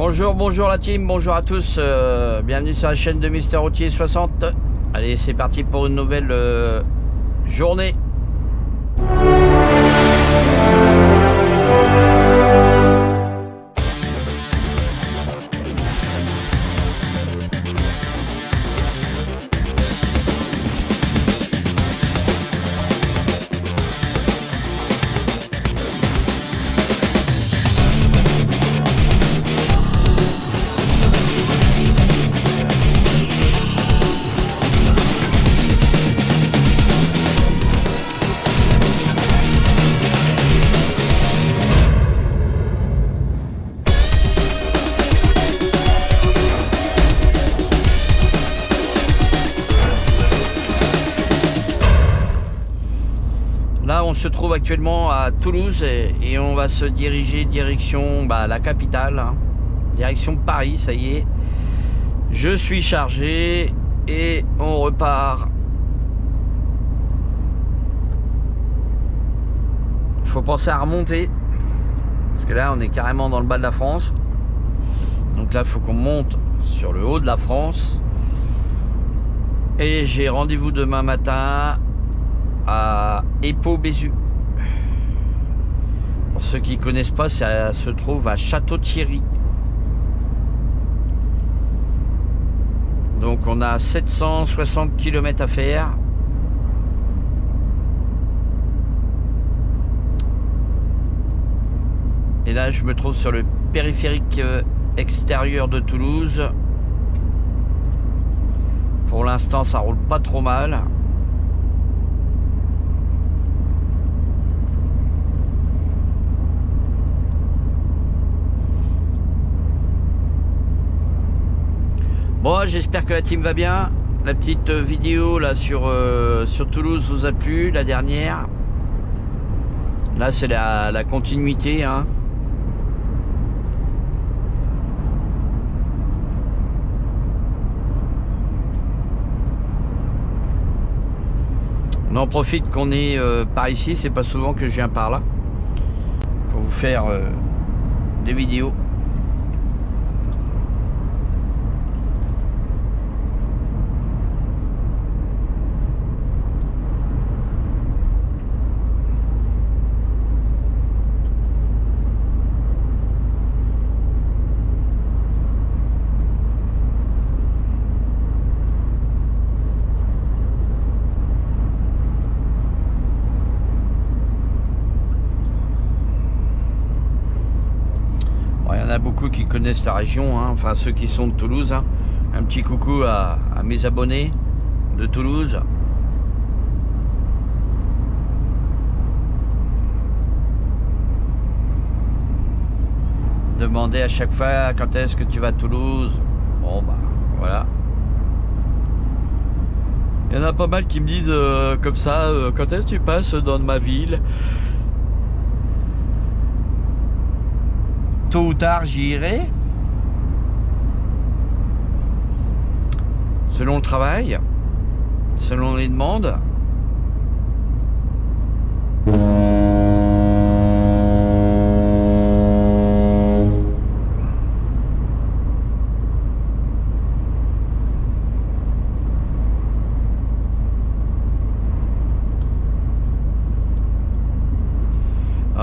Bonjour, bonjour la team, bonjour à tous, bienvenue sur la chaîne de Mister Routier 60. Allez, c'est parti pour une nouvelle journée. Là, on se trouve actuellement à Toulouse et on va se diriger direction la capitale, hein, direction Paris, ça y est. Je suis chargé et on repart. Il faut penser à remonter parce que là, on est carrément dans le bas de la France. Donc là, il faut qu'on monte sur le haut de la France. Et j'ai rendez-vous demain matin à Épau-Bézu. Pour ceux qui connaissent pas, ça se trouve à Château-Thierry. Donc on a 760 km à faire. Et là je me trouve sur le périphérique extérieur de Toulouse. Pour l'instant ça roule pas trop mal. Bon, j'espère que la team va bien. La petite vidéo là sur Toulouse vous a plu, la dernière. Là c'est la continuité, hein. On en profite qu'on est par ici, c'est pas souvent que je viens par là pour vous faire des vidéos. Il y en a beaucoup qui connaissent la région, hein, enfin ceux qui sont de Toulouse, hein. Un petit coucou à mes abonnés de Toulouse. Demandez à chaque fois quand est-ce que tu vas à Toulouse. Bon bah voilà. Il y en a pas mal qui me disent comme ça, quand est-ce que tu passes dans ma ville? Tôt ou tard j'y irai, selon le travail, selon les demandes.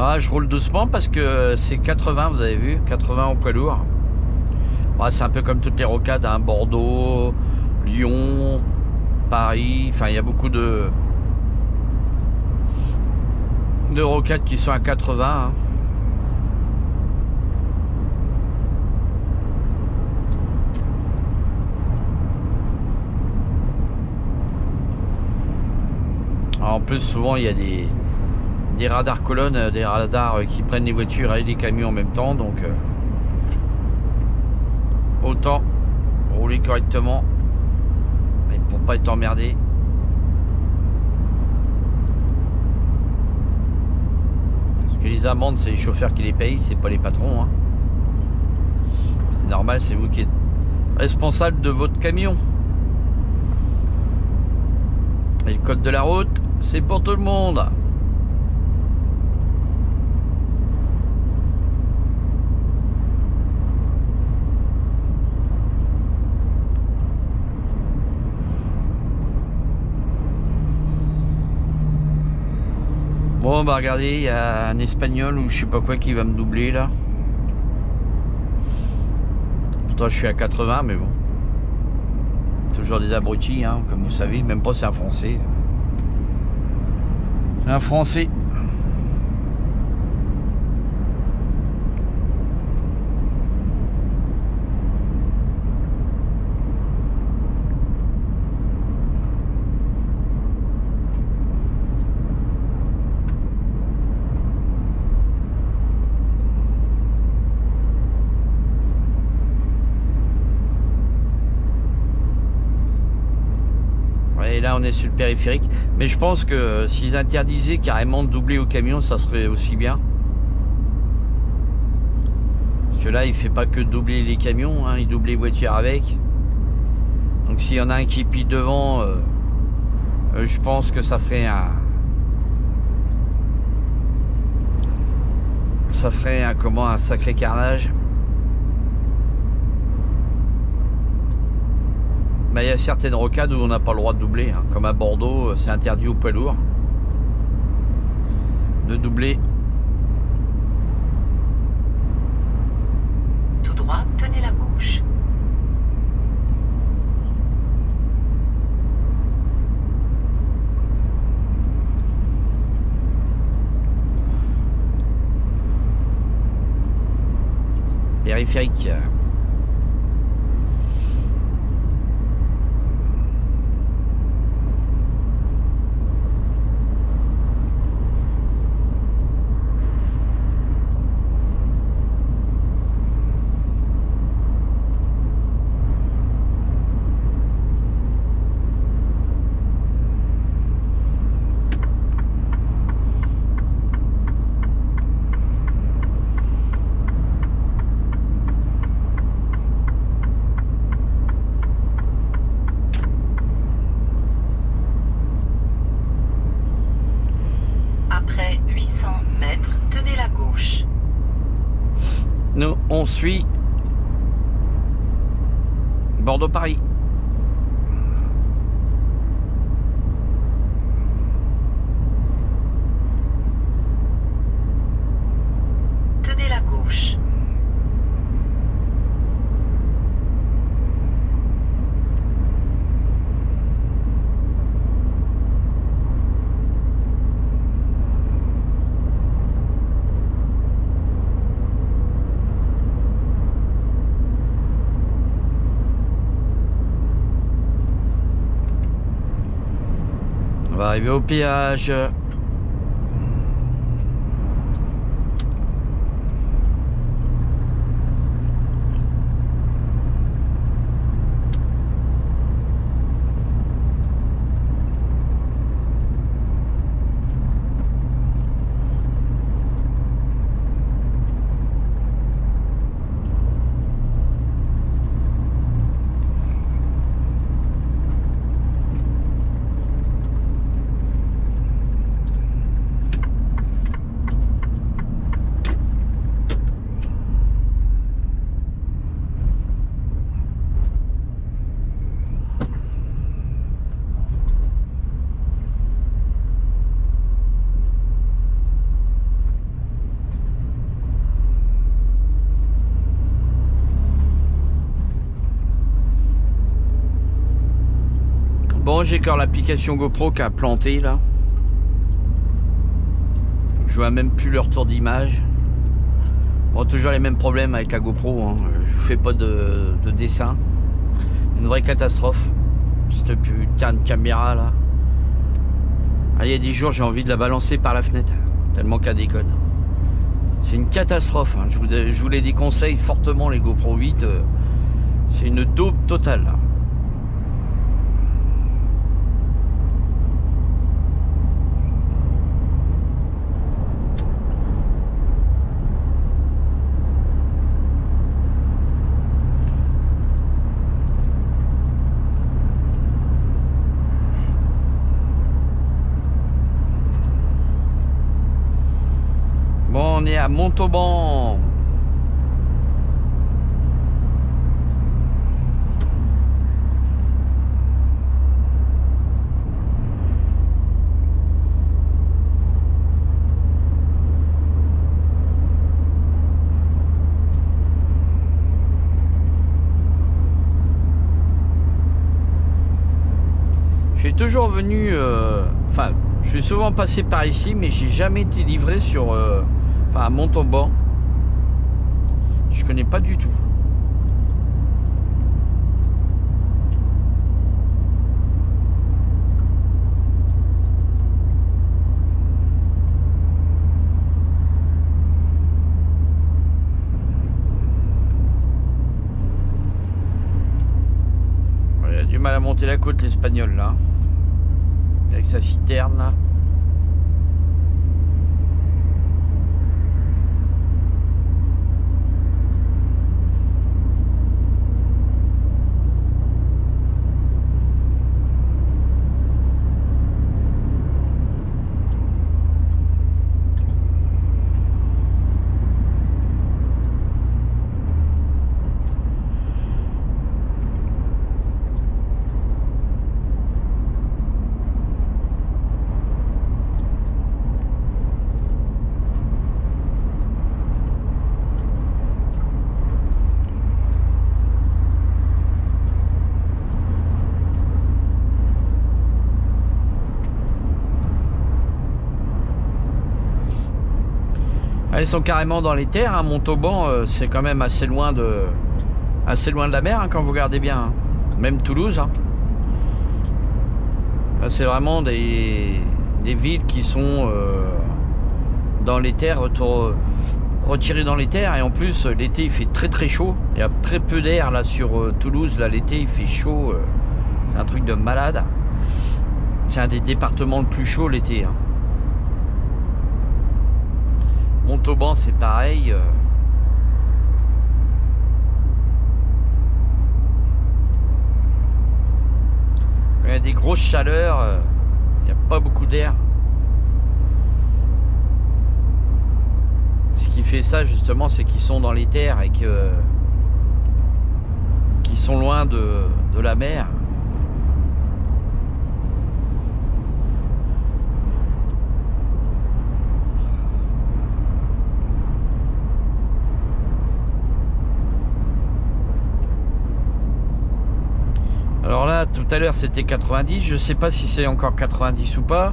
Ah, je roule doucement parce que c'est 80, vous avez vu, 80 au poids lourd. Ouais, c'est un peu comme toutes les rocades, hein, Bordeaux, Lyon, Paris. Enfin, il y a beaucoup de rocades qui sont à 80. Hein. Alors, en plus, souvent, il y a des radars colonnes, des radars qui prennent les voitures et les camions en même temps, donc autant rouler correctement et pour pas être emmerdé. Parce que les amendes c'est les chauffeurs qui les payent, c'est pas les patrons, hein. C'est normal, c'est vous qui êtes responsable de votre camion. Et le code de la route, c'est pour tout le monde. Bon bah regardez, il y a un espagnol ou je sais pas quoi qui va me doubler là. Pourtant je suis à 80 mais bon. Toujours des abrutis hein, comme vous savez, même pas c'est un français. C'est un français. Et là on est sur le périphérique, mais je pense que s'ils interdisaient carrément de doubler au camion, ça serait aussi bien. Parce que là il fait pas que doubler les camions, hein, il double les voitures avec. Donc s'il y en a un qui pile devant, je pense que ça ferait un sacré carnage. Mais il y a certaines rocades où on n'a pas le droit de doubler, hein. Comme à Bordeaux, c'est interdit aux poids lourds de doubler. Tout droit, tenez la gauche. Périphérique. Après 800 mètres, tenez la gauche. Nous, on suit Bordeaux-Paris. Tenez la gauche. On va arriver au péage. Bon, j'ai encore l'application GoPro qui a planté là. Je vois même plus le retour d'image. Bon, toujours les mêmes problèmes avec la GoPro, hein. Je fais pas de dessin. Une vraie catastrophe. Cette putain de caméra là. Ah, il y a 10 jours j'ai envie de la balancer par la fenêtre. Tellement qu'elle déconne. C'est une catastrophe, hein. Je vous les déconseille fortement les GoPro 8. C'est une daube totale là. Bon, on est à Montauban. toujours venu... Enfin, je suis souvent passé par ici, mais j'ai jamais été livré sur... Enfin, à Montauban. Je connais pas du tout. Il a du mal à monter la côte, l'Espagnol, là. Avec sa citerne, là. Ils sont carrément dans les terres, hein. Montauban, c'est quand même assez loin de la mer, hein, quand vous regardez bien, hein. Même Toulouse, hein. Là, c'est vraiment des villes qui sont dans les terres, retirées dans les terres. Et en plus, l'été il fait très très chaud. Il y a très peu d'air là sur Toulouse. Là, l'été il fait chaud. C'est un truc de malade. C'est un des départements le plus chaud l'été, hein. Montauban, c'est pareil. Quand il y a des grosses chaleurs, il n'y a pas beaucoup d'air. Ce qui fait ça, justement, c'est qu'ils sont dans les terres et qu'ils sont loin de la mer. Alors là, tout à l'heure c'était 90, je sais pas si c'est encore 90 ou pas.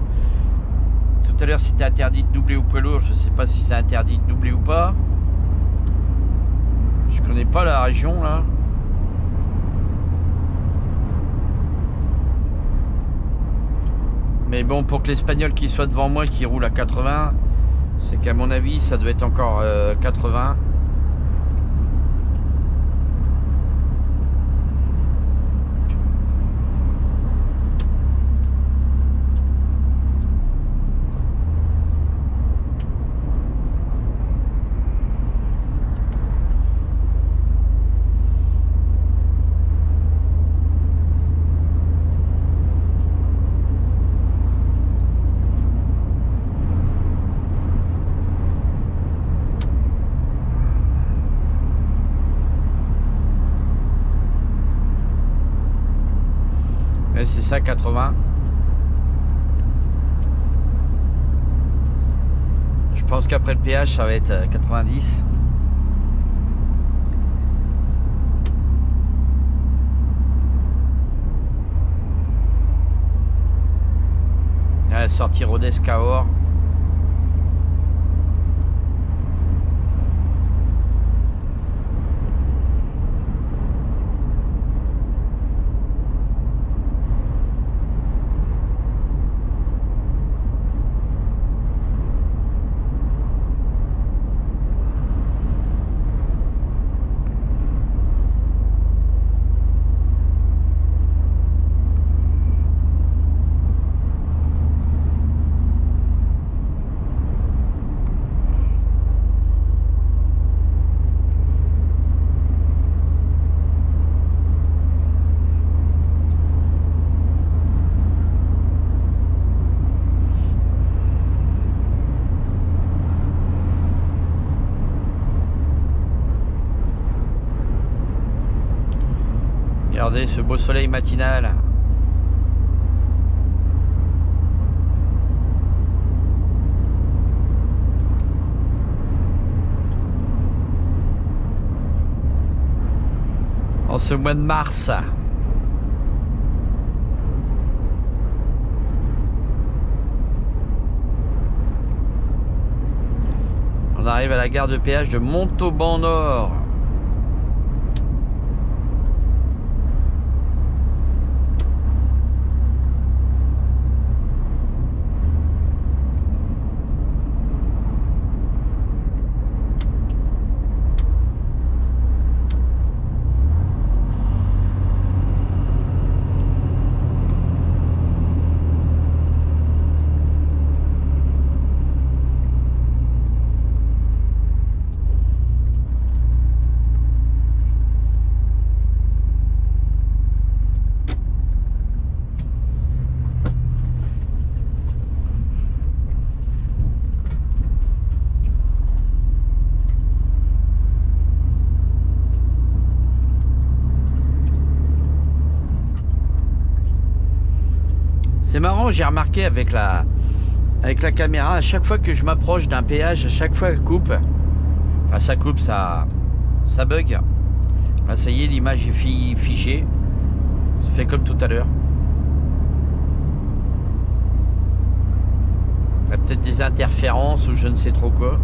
Tout à l'heure c'était interdit de doubler au poids lourd, je sais pas si c'est interdit de doubler ou pas. Je connais pas la région là. Mais bon, pour que l'Espagnol qui soit devant moi qui roule à 80, c'est qu'à mon avis ça doit être encore 80. C'est ça, 80. Je pense qu'après le péage ça va être 90. Sortie Rodez Cahors. Regardez ce beau soleil matinal. En ce mois de mars. arrive à la gare de péage de Montauban Nord. C'est marrant, j'ai remarqué avec la caméra, à chaque fois que je m'approche d'un péage, à chaque fois elle coupe. Enfin ça coupe, ça bug. Là ça y est, l'image est figée. Ça fait comme tout à l'heure. Il y a peut-être des interférences ou je ne sais trop quoi.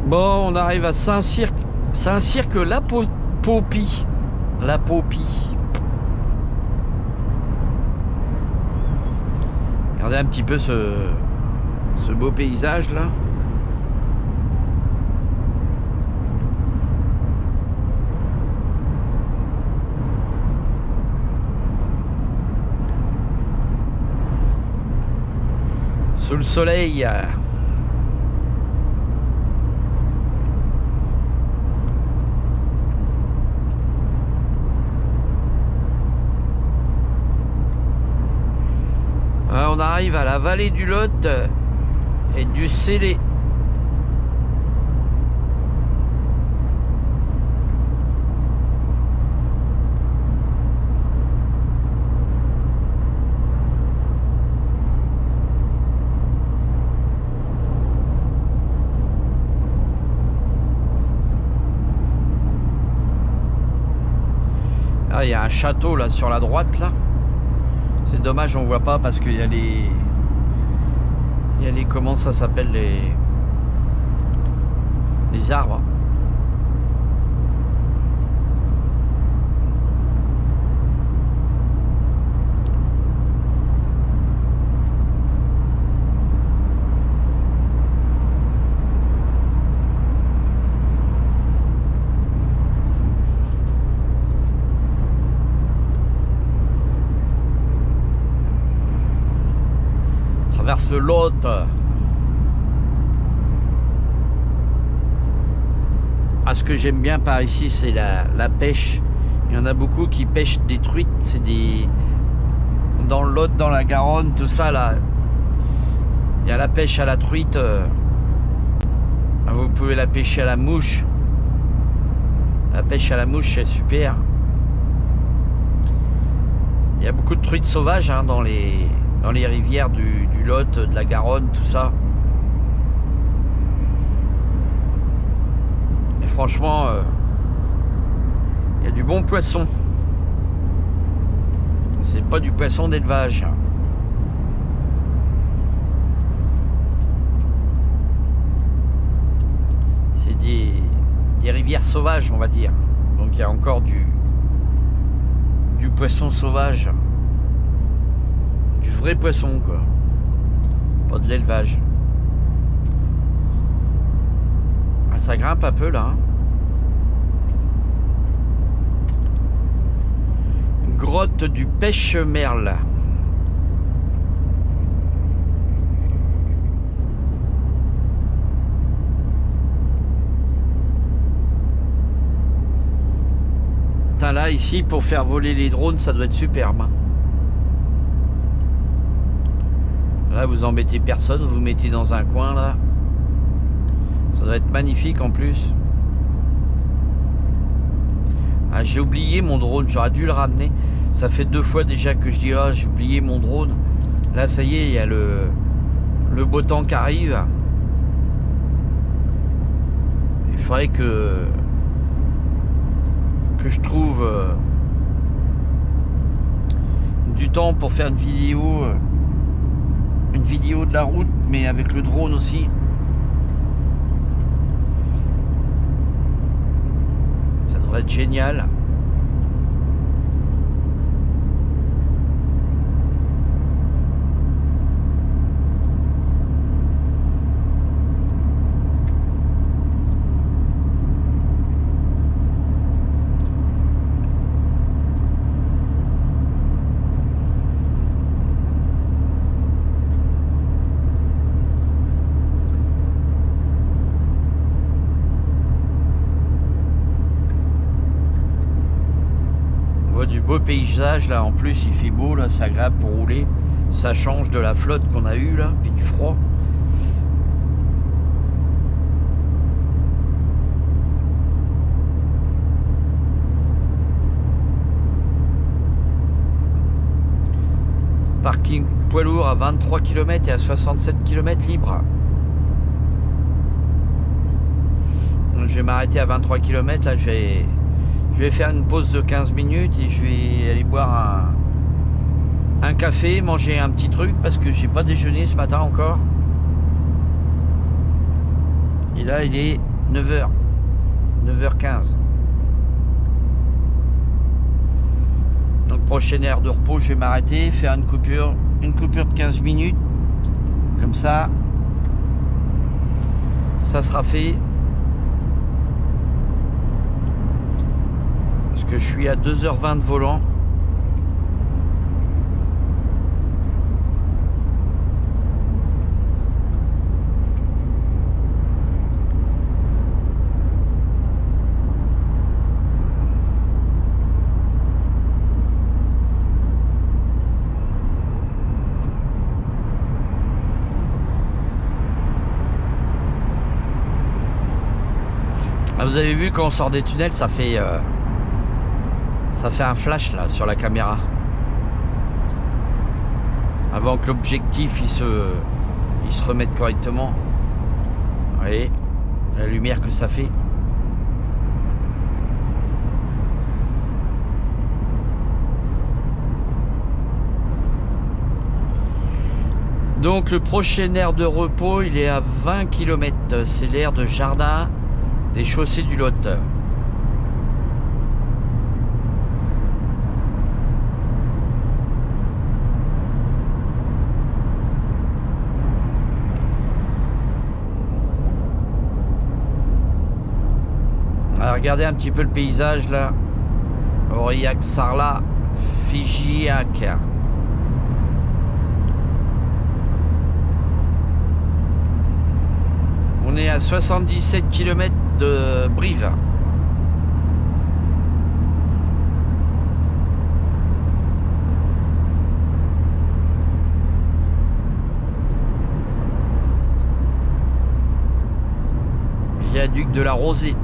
Bon, on arrive à Saint-Cirque la Popie. La Popie. Regardez un petit peu ce beau paysage là. Sous le soleil. On arrive à la vallée du Lot et du Célé. Ah, il y a un château là sur la droite là. C'est dommage, on voit pas parce qu'il y a les... comment ça s'appelle, les arbres. Traverse le Lot. Ah, ce que j'aime bien par ici, c'est la pêche. Il y en a beaucoup qui pêchent des truites. C'est des... dans le Lot, dans la Garonne, tout ça là. Il y a la pêche à la truite. Vous pouvez la pêcher à la mouche. La pêche à la mouche, c'est super. Il y a beaucoup de truites sauvages hein, dans les rivières du Lot, de la Garonne, tout ça. Et franchement, il y a du bon poisson. C'est pas du poisson d'élevage. C'est des rivières sauvages, on va dire. Donc il y a encore du poisson sauvage. Du vrai poisson, quoi. Pas de l'élevage. Ah, ça grimpe un peu là. Hein. Grotte du Pêche-Merle. Putain, là, ici, pour faire voler les drones, ça doit être superbe. Hein. Là, vous embêtez personne, vous vous mettez dans un coin là. Ça doit être magnifique en plus. Ah, j'ai oublié mon drone, j'aurais dû le ramener. Ça fait 2 fois déjà que je dis ah, j'ai oublié mon drone. Là, ça y est, il y a le beau temps qui arrive. Il faudrait que je trouve du temps pour faire une vidéo de la route, mais avec le drone aussi. Ça devrait être génial. Du beau paysage là, en plus il fait beau là, c'est agréable pour rouler, ça change de la flotte qu'on a eu là, puis du froid. Parking poids lourd à 23 km et à 67 km libre. Je vais m'arrêter à 23 km là, je vais faire une pause de 15 minutes et je vais aller boire un café, manger un petit truc parce que j'ai pas déjeuné ce matin encore. Et là il est 9h, 9h15. Donc prochaine aire de repos, je vais m'arrêter, faire une coupure de 15 minutes. Comme ça sera fait. Parce que je suis à 2h20 de volant. Ah, vous avez vu quand on sort des tunnels, ça fait un flash là sur la caméra avant que l'objectif il se remette correctement. Vous voyez la lumière que ça fait. Donc le prochain aire de repos il est à 20 km, c'est l'aire de jardin des chaussées du Lot. Regardez un petit peu le paysage là. Aurillac, Sarlat, Figeac. On est à 77 km de Brive. Viaduc de la Rosée.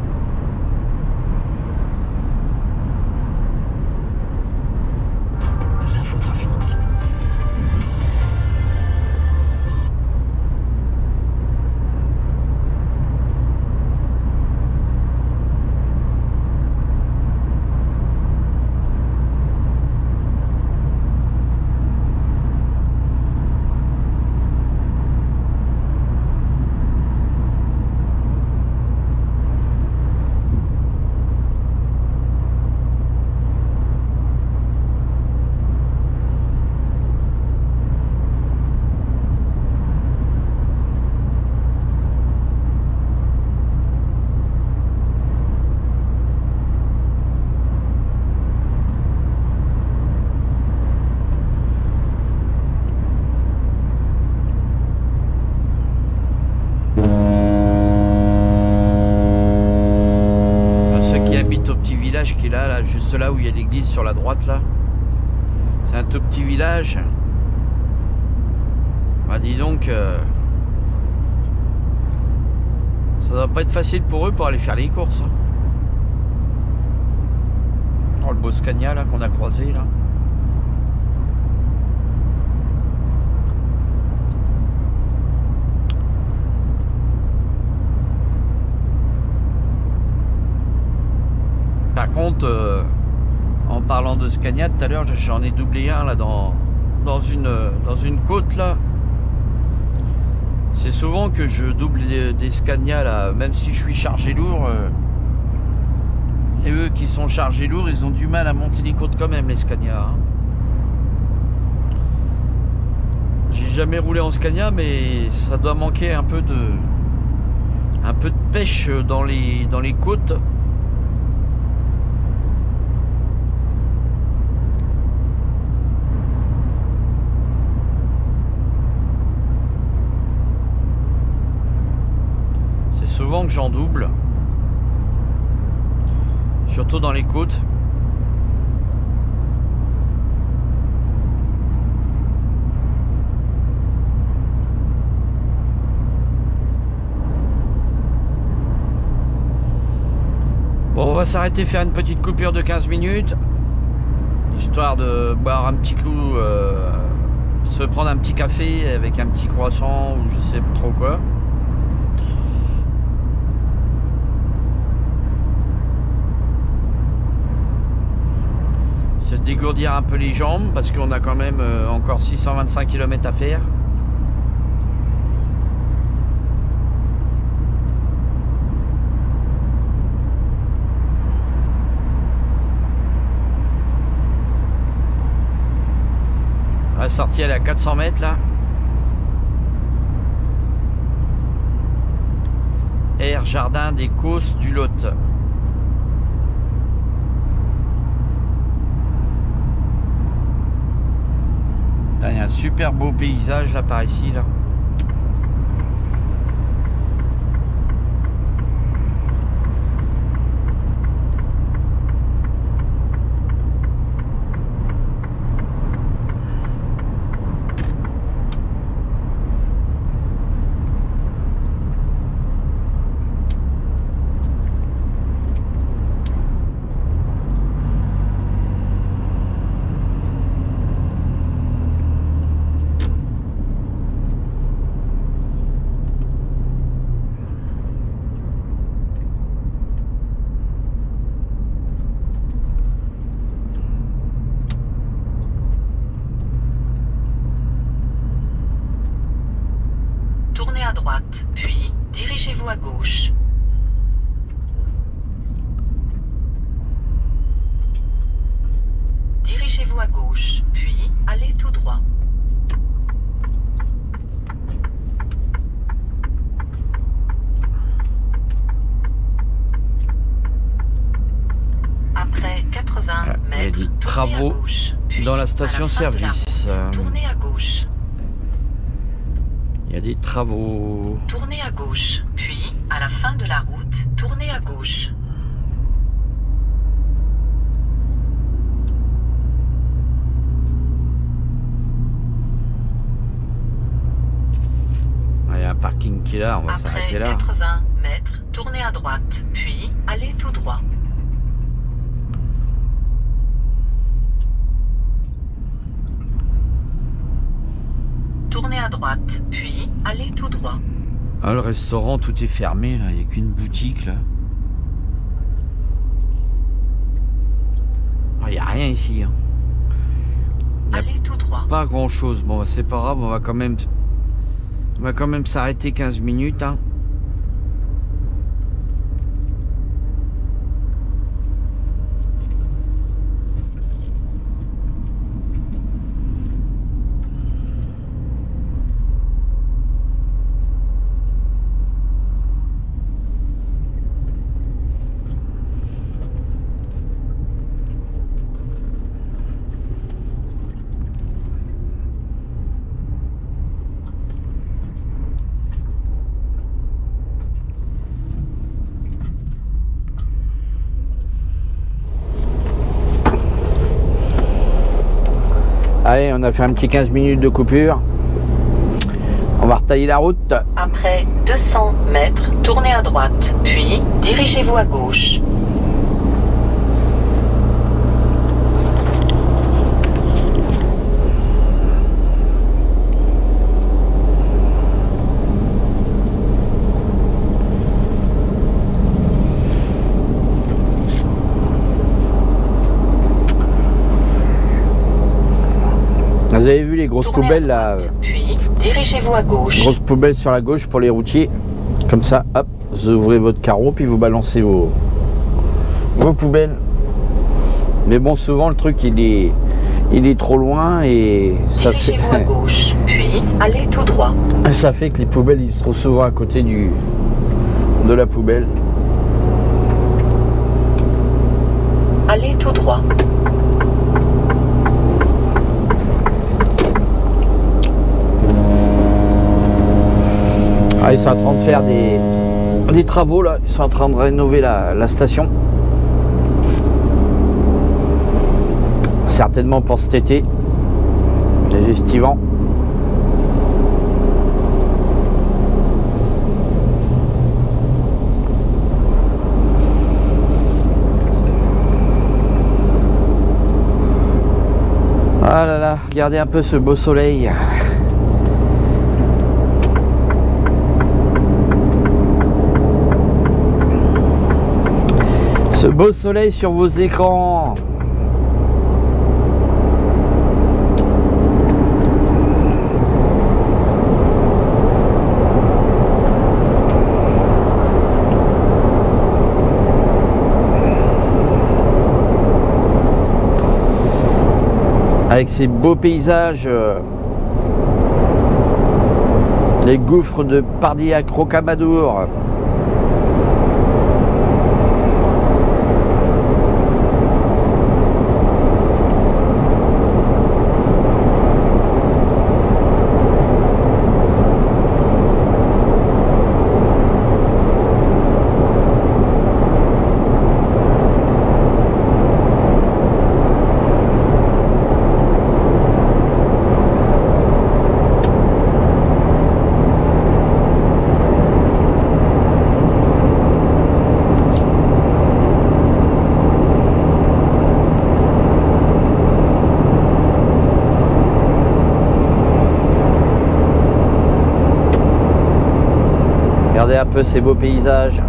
Qui est là, juste là où il y a l'église sur la droite là. C'est un tout petit village. Bah dis donc, ça doit pas être facile pour eux pour aller faire les courses. Hein. Oh, le beau Scania là qu'on a croisé là. Par contre, en parlant de Scania tout à l'heure, j'en ai doublé un là dans une côte là. C'est souvent que je double des Scania là, même si je suis chargé lourd. Et eux qui sont chargés lourds, ils ont du mal à monter les côtes quand même, les Scania. Hein. J'ai jamais roulé en Scania, mais ça doit manquer un peu de pêche dans les côtes. C'est souvent que j'en double. Surtout dans les côtes. Bon, on va s'arrêter faire une petite coupure de 15 minutes. Histoire de boire un petit coup, se prendre un petit café avec un petit croissant ou je sais trop quoi. Se dégourdir un peu les jambes parce qu'on a quand même encore 625 km à faire. La sortie elle est à 400 mètres là. Air Jardin des Causses du Lot. Il y a un super beau paysage là par ici là. Tournez à droite, puis dirigez-vous à gauche. Dirigez-vous à gauche, puis allez tout droit. Après 80 mètres, il y a des travaux à gauche, puis dans la station-service. Tournez à gauche. Il y a des travaux. Tournez à gauche, puis à la fin de la route, tournez à gauche. Il y a un parking qui est là, on va s'arrêter là. Après 80 mètres, tournez à droite, puis allez tout droit. Tournez à droite, puis allez tout droit. Ah, le restaurant, tout est fermé là, il n'y a qu'une boutique là. Ah, il n'y a rien ici. Hein. Allez tout droit. Pas grand chose. Bon, c'est pas grave, on va quand même s'arrêter 15 minutes. Hein. Allez, on a fait un petit 15 minutes de coupure. On va retailler la route. Après 200 mètres, tournez à droite, puis dirigez-vous à gauche. Vous avez vu les grosses Tournez à poubelles là, droite, puis dirigez-vous à gauche. grosses poubelles sur la gauche pour les routiers. Comme ça, hop, vous ouvrez votre carreau puis vous balancez vos poubelles. Mais bon, souvent le truc il est trop loin et ça fait, Dirigez-vous à gauche, puis allez tout droit. ça fait que les poubelles ils se trouvent souvent à côté de la poubelle. Allez tout droit. Ah, ils sont en train de faire des travaux là, ils sont en train de rénover la station. Certainement pour cet été, les estivants. Ah là là, regardez un peu ce beau soleil. Ce beau soleil sur vos écrans. Avec ces beaux paysages, les gouffres de Pardillac-Rocamadour. Regardez un peu ces beaux paysages.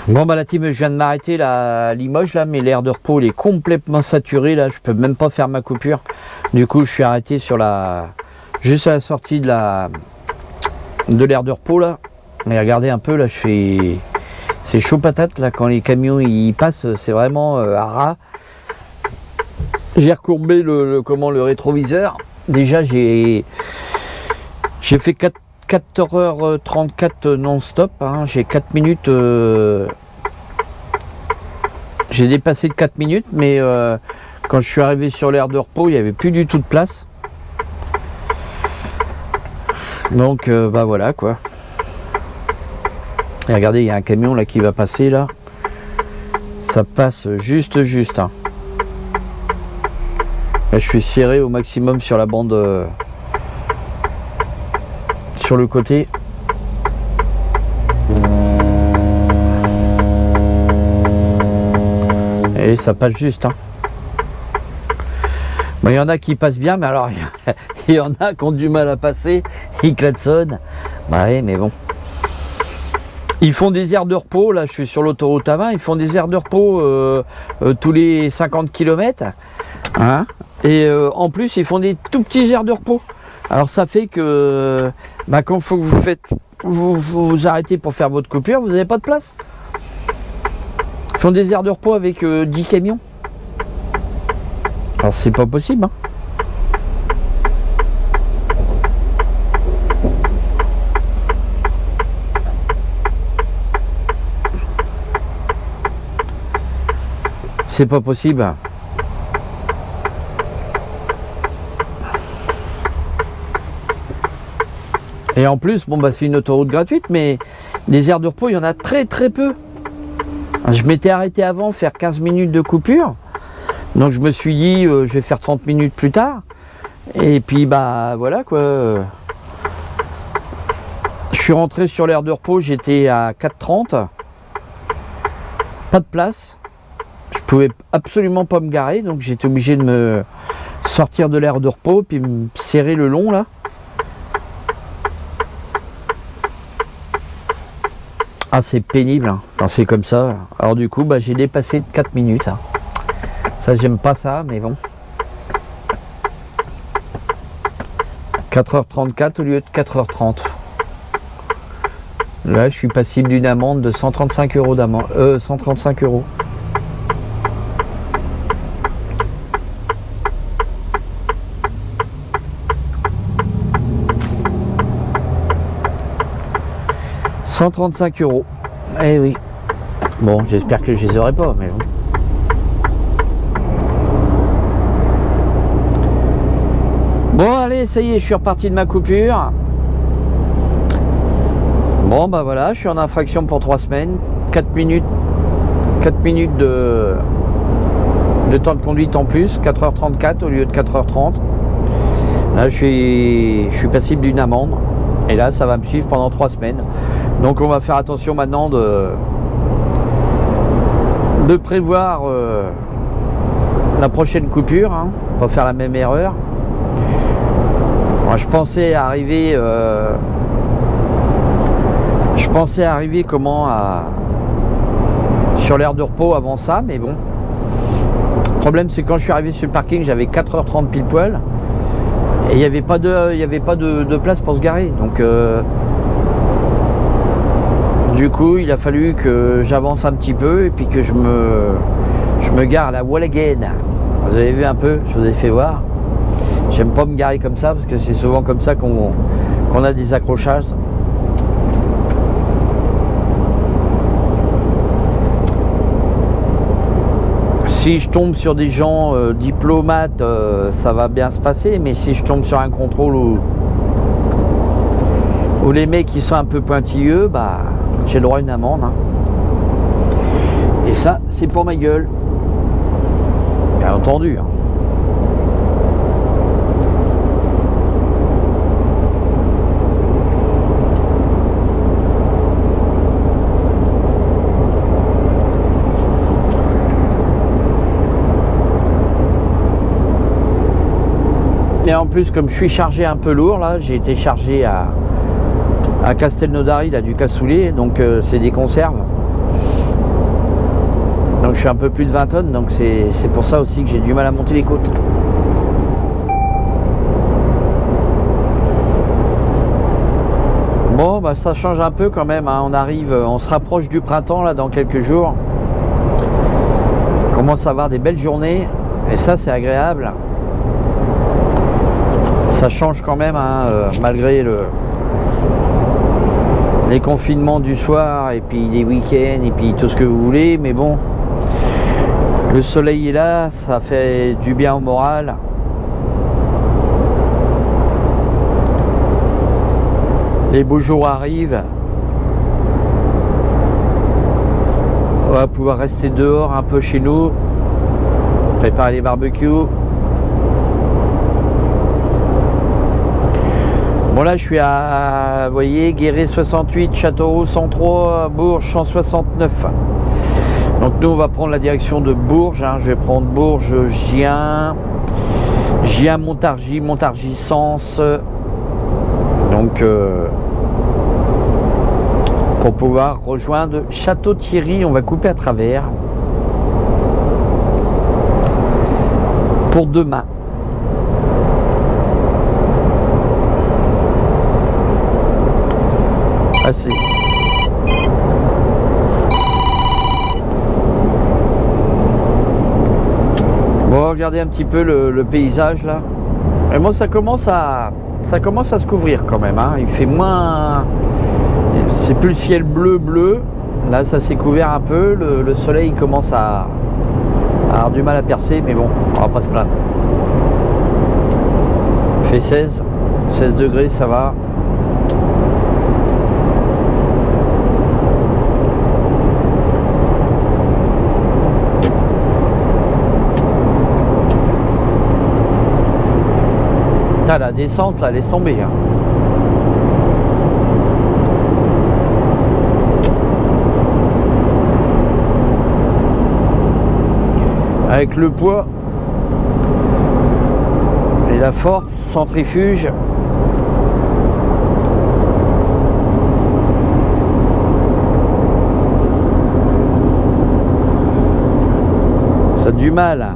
Bon bah la team, je viens de m'arrêter là à Limoges là, mais l'aire de repos il est complètement saturé là, je peux même pas faire ma coupure. Du coup je suis arrêté sur juste à la sortie de l'aire de repos là. Et regardez un peu là, c'est chaud patate là quand les camions ils passent, c'est vraiment à ras. J'ai recourbé le rétroviseur. Déjà j'ai fait 4h34 non-stop. Hein. J'ai 4 minutes. J'ai dépassé de 4 minutes, mais quand je suis arrivé sur l'aire de repos, il n'y avait plus du tout de place. Donc bah voilà quoi. Et regardez, il y a un camion là qui va passer là. Ça passe juste. Hein. Là, je suis serré au maximum sur la bande, sur le côté. Et ça passe juste. Hein. Bon, il y en a qui passent bien, mais alors il y en a qui ont du mal à passer. Ils klaxonnent. Bah ouais, mais bon. Ils font des aires de repos. Là, je suis sur l'autoroute A20. Ils font des aires de repos tous les 50 km. Hein. Et en plus, ils font des tout petits aires de repos. Alors ça fait que quand il faut que vous arrêtez pour faire votre coupure, vous n'avez pas de place. Ils font des aires de repos avec 10 camions. Alors c'est pas possible. Hein. C'est pas possible. Et en plus, bon c'est une autoroute gratuite, mais des aires de repos, il y en a très peu. Je m'étais arrêté avant faire 15 minutes de coupure. Donc je me suis dit, je vais faire 30 minutes plus tard. Et puis bah voilà quoi. Je suis rentré sur l'aire de repos, j'étais à 4h30. Pas de place. Je pouvais absolument pas me garer, donc j'étais obligé de me sortir de l'aire de repos, puis me serrer le long là. Ah, c'est pénible hein, quand c'est comme ça. Alors du coup, bah, j'ai dépassé de 4 minutes. Hein. Ça, j'aime pas ça, mais bon. 4h34 au lieu de 4h30. Là, je suis passible d'une amende de 135 euros d'amende. 135 euros. « 135 euros. Eh oui. Bon, j'espère que je les aurai pas, mais bon. Bon, allez, ça y est, je suis reparti de ma coupure. Bon, bah voilà, je suis en infraction pour 3 semaines. 4 minutes de temps de conduite en plus. 4h34 au lieu de 4h30. Là, je suis passible d'une amende. Et là, ça va me suivre pendant 3 semaines. Donc, on va faire attention maintenant de prévoir la prochaine coupure. Hein, pas faire la même erreur. Moi, je pensais arriver sur l'aire de repos avant ça, mais bon. Le problème, c'est que quand je suis arrivé sur le parking, j'avais 4h30 pile poil. Et il n'y avait pas de place pour se garer. Donc, du coup, il a fallu que j'avance un petit peu et puis que je me gare à la wall again. Vous avez vu un peu, je vous ai fait voir. J'aime pas me garer comme ça parce que c'est souvent comme ça qu'on a des accrochages. Si je tombe sur des gens diplomates, ça va bien se passer. Mais si je tombe sur un contrôle où les mecs qui sont un peu pointilleux, bah j'ai le droit à une amende. Hein. Et ça, c'est pour ma gueule. Bien entendu. Hein. Et en plus, comme je suis chargé un peu lourd, là, j'ai été chargé à Castelnaudary, là, du cassoulet, donc c'est des conserves. Donc je suis un peu plus de 20 tonnes, donc c'est pour ça aussi que j'ai du mal à monter les côtes. Bon, bah ça change un peu quand même, hein. On se rapproche du printemps, là, dans quelques jours. On commence à avoir des belles journées, et ça, c'est agréable. Ça change quand même, hein, malgré les confinements du soir et puis les week-ends et puis tout ce que vous voulez, mais bon, le soleil est là, ça fait du bien au moral. Les beaux jours arrivent. On va pouvoir rester dehors un peu chez nous, préparer les barbecues. Bon, là je suis à, vous voyez, Guéret 68, Châteauroux 103, Bourges 169. Donc nous on va prendre la direction de Bourges, hein. Je vais prendre Bourges, Gien, Montargis, Montargis-Sens. Donc pour pouvoir rejoindre Château-Thierry, on va couper à travers pour demain. Assez. Bon, regardez un petit peu le paysage là. Et moi, ça commence à se couvrir quand même. Hein. Il fait moins. C'est plus le ciel bleu. Là, ça s'est couvert un peu. Le soleil commence à avoir du mal à percer, mais bon, on va pas se plaindre. Il fait 16 degrés, ça va. La descente là, laisse tomber. Hein. Avec le poids et la force centrifuge, Ça a du mal.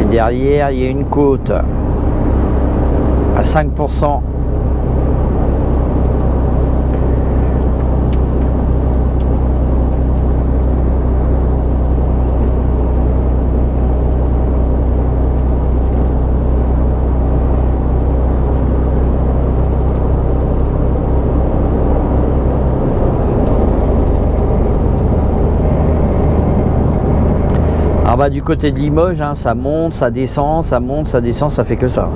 Et derrière, il y a une côte à 5%. Du côté de Limoges, hein, ça monte, ça descend, ça monte, ça descend, ça fait que ça.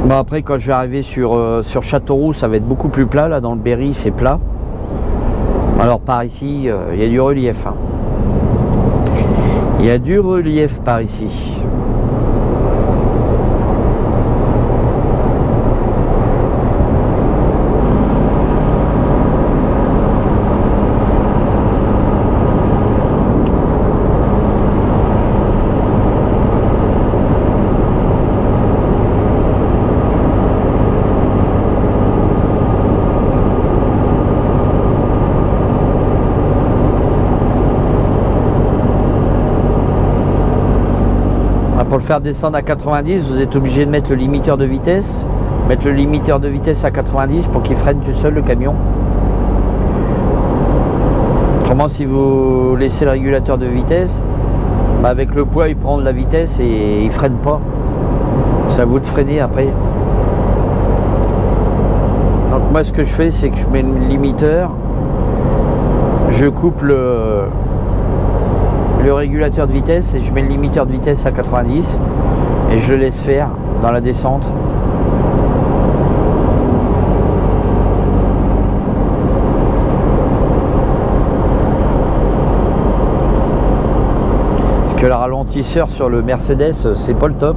Bon, après, quand je vais arriver sur Châteauroux, ça va être beaucoup plus plat. Là, dans le Berry, c'est plat. Alors, par ici, il y a du relief. Hein. Il y a du relief par ici. Pour le faire descendre à 90, vous êtes obligé de mettre le limiteur de vitesse. Mettre le limiteur de vitesse à 90 pour qu'il freine tout seul le camion. Autrement, si vous laissez le régulateur de vitesse, bah avec le poids, il prend de la vitesse et il freine pas. C'est à vous de freiner après. Donc moi, ce que je fais, c'est que je mets le limiteur. Je coupe le régulateur de vitesse et je mets le limiteur de vitesse à 90 et je le laisse faire dans la descente. Parce que le ralentisseur sur le Mercedes, c'est pas le top.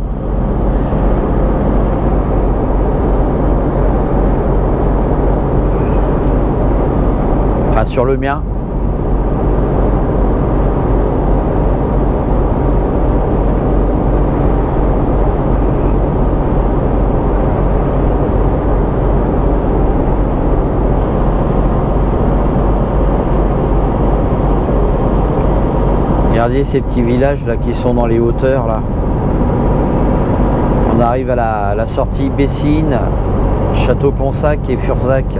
Enfin, sur le mien. Regardez ces petits villages là qui sont dans les hauteurs là. On arrive à la sortie Bessines, Château-Ponsac et Furzac.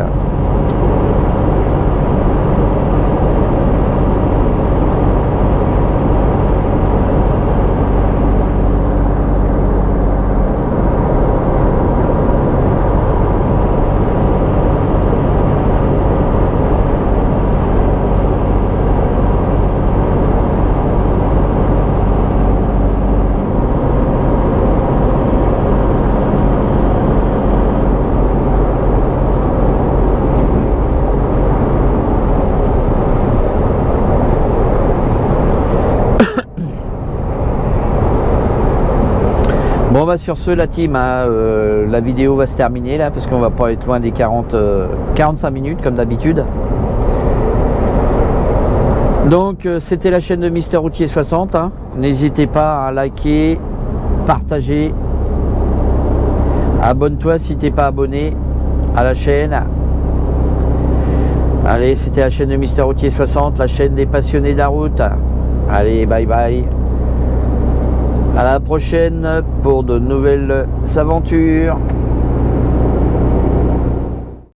Bon bah sur ce la team, hein, la vidéo va se terminer là parce qu'on va pas être loin des 45 minutes comme d'habitude. Donc c'était la chaîne de Mister Routier 60, hein. N'hésitez pas à liker, partager, abonne-toi si t'es pas abonné à la chaîne. Allez, c'était la chaîne de Mister Routier 60, la chaîne des passionnés de la route. Allez, bye bye. À la prochaine pour de nouvelles aventures.